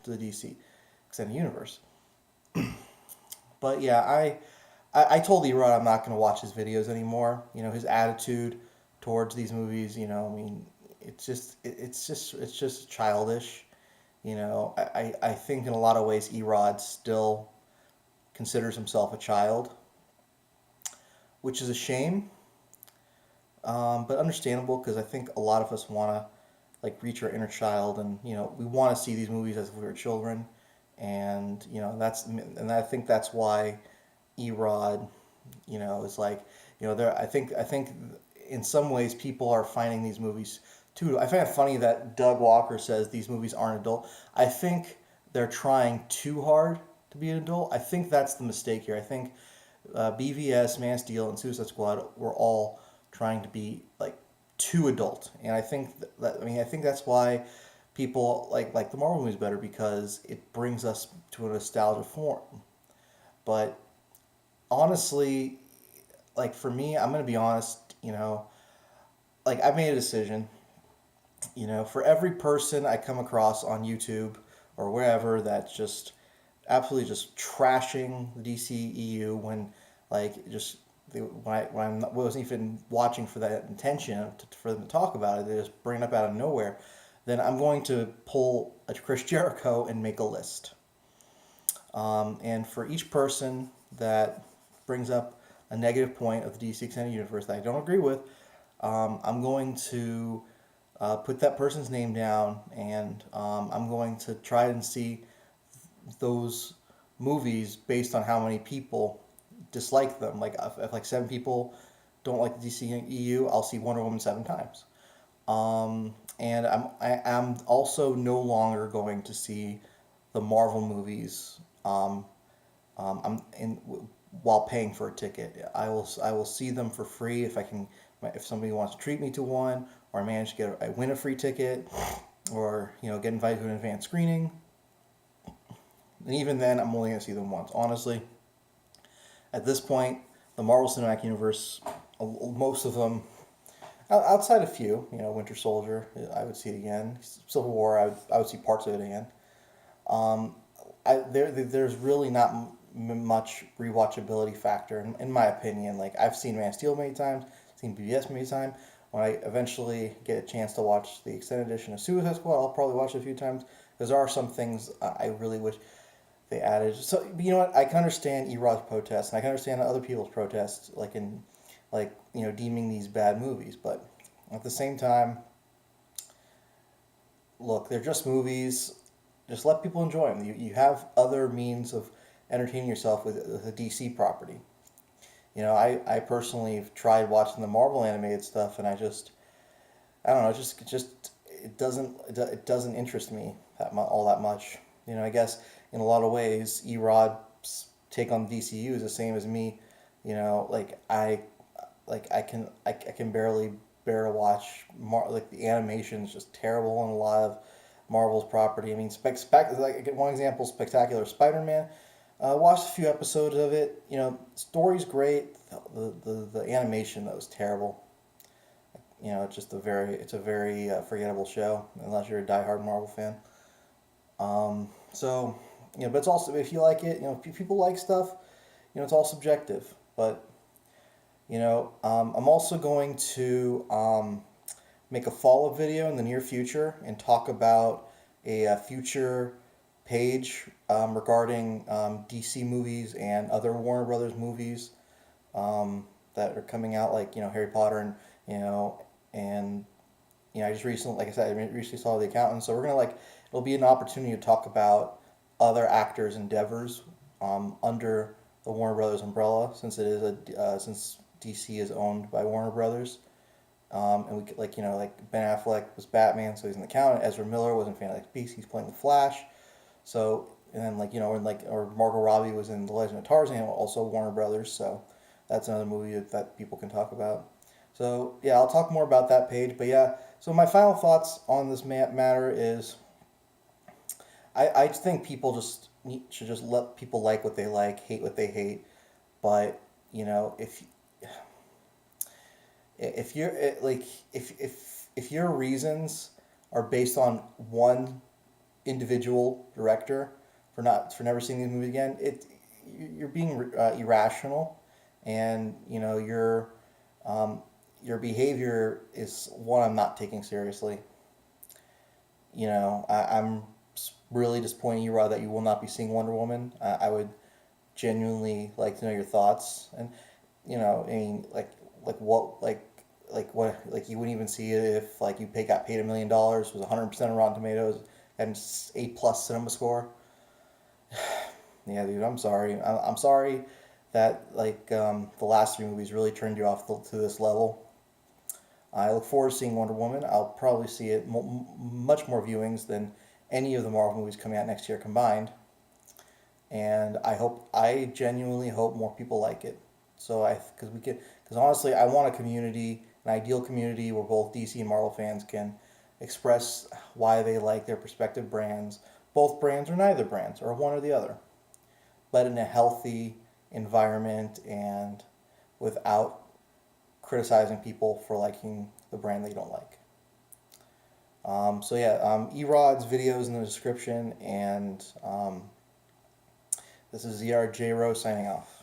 to the DC extended universe. But yeah, I told Erod I'm not going to watch his videos anymore. You know, his attitude towards these movies. You know, I mean, it's just childish. You know, I think in a lot of ways Erod still considers himself a child, which is a shame, but understandable because I think a lot of us want to like reach our inner child, and you know we want to see these movies as if we were children, and you know I think that's why Erod, you know, is like, you know, there I think in some ways people are finding these movies too. I find it funny that Doug Walker says these movies aren't adult. I think they're trying too hard to be an adult. I think that's the mistake here. I think BVS, Man of Steel, and Suicide Squad were all trying to be like too adult, and I think that I think that's why people like the Marvel movies better because it brings us to a nostalgia form. But honestly, like for me, I'm gonna be honest. You know, like I've made a decision. You know, for every person I come across on YouTube or wherever that's just absolutely just trashing the DCEU when like just when I wasn't even watching for that intention for them to talk about it, they just bring it up out of nowhere. Then I'm going to pull a Chris Jericho and make a list. And for each person that brings up a negative point of the DC Extended Universe that I don't agree with, I'm going to put that person's name down, and I'm going to try and see those movies based on how many people dislike them. Like if like 7 people don't like the DCEU, I'll see Wonder Woman 7 times. And I'm also no longer going to see the Marvel movies. I'm in while paying for a ticket. I will see them for free if I can, if somebody wants to treat me to one, or I manage to I win a free ticket, or you know get invited to an advanced screening. And even then, I'm only going to see them once. Honestly, at this point, the Marvel Cinematic Universe, most of them, outside a few, you know, Winter Soldier, I would see it again. Civil War, I would see parts of it again. Um, there's really not much rewatchability factor in my opinion. Like I've seen Man of Steel many times, seen BBS many times. When I eventually get a chance to watch the extended edition of Suicide Squad, I'll probably watch it a few times because there are some things I really wish they added. So you know what? I can understand Erod's protests, and I can understand other people's protests, like in like you know deeming these bad movies. But at the same time, look, they're just movies. Just let people enjoy them. You have other means of entertaining yourself with a DC property. You know, I personally have tried watching the Marvel animated stuff, and I don't know, it just it doesn't interest me all that much. You know, I guess in a lot of ways, Erod's take on DCU is the same as me. You know, I can barely bear to watch like the animation is just terrible in a lot of Marvel's property. I mean, like one example, Spectacular Spider-Man. Watched a few episodes of it. You know, story's great. The animation though is terrible. You know, it's a very forgettable show unless you're a diehard Marvel fan. So, you know, but it's also if you like it, you know, if people like stuff, you know, it's all subjective. But you know, I'm also going to make a follow-up video in the near future and talk about a future page regarding DC movies and other Warner Brothers movies that are coming out, like you know Harry Potter and you know and you know I just recently, like I said, I recently saw The Accountant, so we're gonna like it'll be an opportunity to talk about other actors' endeavors under the Warner Brothers umbrella, since it is since DC is owned by Warner Brothers. And we like you know like Ben Affleck was Batman, so he's an accountant. Ezra Miller was in Fantastic Beasts, he's playing the Flash. So and then like you know and like or Margot Robbie was in The Legend of Tarzan, also Warner Brothers. So that's another movie that people can talk about. So yeah, I'll talk more about that page. But yeah, so my final thoughts on this matter is I think people should just let people like what they like, hate what they hate. But you know if you're like if your reasons are based on one individual director for never seeing these movies again, you're being irrational, and your behavior is one I'm not taking seriously. I'm really disappointed, Erod, that you will not be seeing Wonder Woman. I would genuinely like to know your thoughts, and I mean, like you wouldn't even see it if like got paid $1 million, was 100% on Rotten Tomatoes, and A+ cinema score. Yeah, dude, I'm sorry. I'm sorry that the last three movies really turned you off to this level. I look forward to seeing Wonder Woman. I'll probably see it much more viewings than any of the Marvel movies coming out next year combined. And I genuinely hope more people like it. Because honestly, I want a community, an ideal community where both DC and Marvel fans can express why they like their respective brands, both brands or neither brands, or one or the other, but in a healthy environment and without criticizing people for liking the brand they don't like. So yeah, Erod's videos in the description, and this is ZRJ Rose signing off.